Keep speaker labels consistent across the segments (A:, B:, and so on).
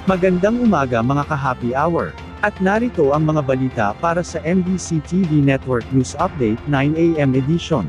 A: Magandang umaga mga ka-happy hour. At narito ang mga balita para sa MBC TV Network News Update 9 AM edition.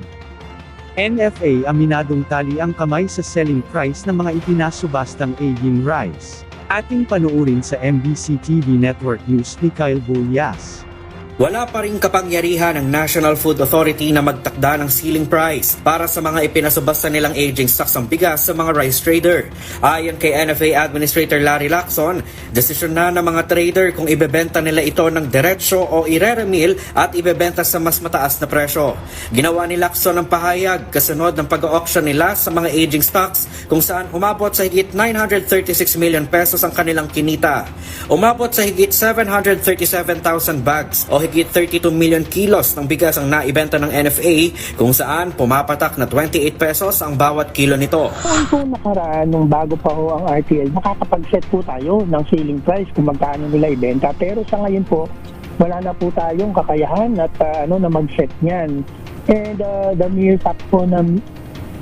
A: NFA aminadong tali ang kamay sa selling price ng mga ipinasubastang aging rice. Ating panuurin sa MBC TV Network News ni Kyle Bulyas.
B: Wala pa ring kapangyarihan ng National Food Authority na magtakda ng ceiling price para sa mga ipinasubasta nilang aging stocks ng bigas sa mga rice trader. Ayon kay NFA Administrator Larry Lacson, desisyon na ng mga trader kung ibebenta nila ito ng diretsyo o ireremil at ibebenta sa mas mataas na presyo. Ginawa ni Lacson ang pahayag kasunod ng pag-auction nila sa mga aging stocks kung saan umabot sa higit 936 million pesos ang kanilang kinita. Umabot sa higit 737,000 bags o higit 32 million kilos ng bigas ang naibenta ng NFA kung saan pumapatak na 28 pesos ang bawat kilo nito.
C: Noong po nakaraan, nung bago pa ho ang RTL, nakakapag-set po tayo ng ceiling price kung magkano nila ibenta. Pero sa ngayon po, wala na po tayong kakayahan at na mag-set niyan. And the mere fact po na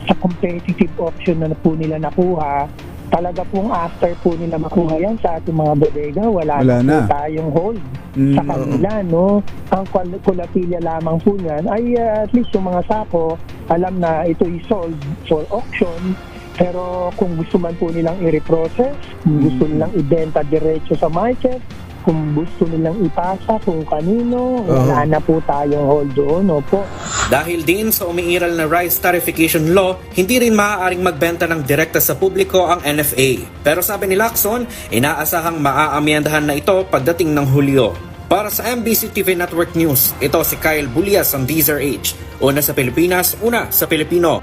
C: sa competitive auction na po nila nakuha, talaga pong after po nila makuha yan sa ating mga bodega, wala na po tayong hold sa kanila, no? Ang kulatilya lamang po niyan ay at least yung mga sako, alam na ito is sold for auction, pero kung gusto man po nilang i-reprocess, kung gusto nilang ibenta diretso sa market, kung gusto nilang ipasa kung kanino, wala na po tayong hold doon, opo.
B: Dahil din sa umiiral na rice tarification law, hindi rin maaaring magbenta ng direkta sa publiko ang NFA. Pero sabi ni Lacson, inaasahang maaamyendahan na ito pagdating ng Hulyo. Para sa MBC TV Network News, ito si Kyle Bulyas ng Deezer Age. Una sa Pilipinas, una sa Pilipino.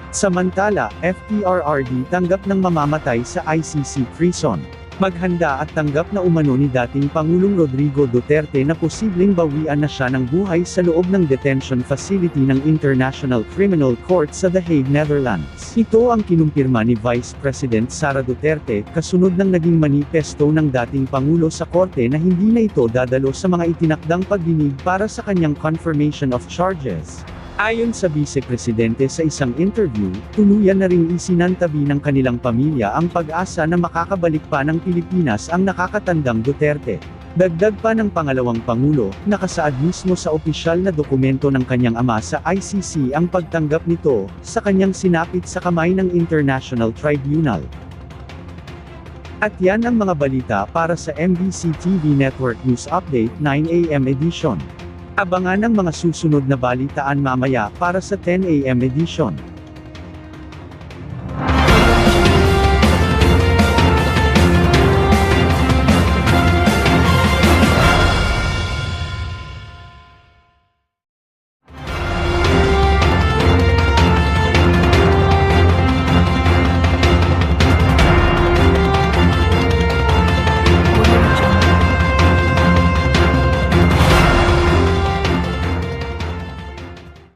A: Samantala, FPRRD tanggap ng mamamatay sa ICC prison. Maghanda at tanggap na umano ni dating Pangulong Rodrigo Duterte na posibleng bawian na siya ng buhay sa loob ng detention facility ng International Criminal Court sa The Hague, Netherlands. Ito ang kinumpirma ni Vice President Sara Duterte kasunod ng naging manifesto ng dating Pangulo sa korte na hindi na ito dadalo sa mga itinakdang pagdinig para sa kanyang confirmation of charges. Ayon sa Vice-Presidente sa isang interview, tuluyan na ring isinantabi ng kanilang pamilya ang pag-asa na makakabalik pa ng Pilipinas ang nakakatandang Duterte. Dagdag pa ng pangalawang Pangulo, nakasaad mismo sa opisyal na dokumento ng kanyang ama sa ICC ang pagtanggap nito, sa kanyang sinapit sa kamay ng International Tribunal. At yan ang mga balita para sa MBC TV Network News Update 9 AM edition. Abangan ang mga susunod na balitaan mamaya para sa 10 AM edition.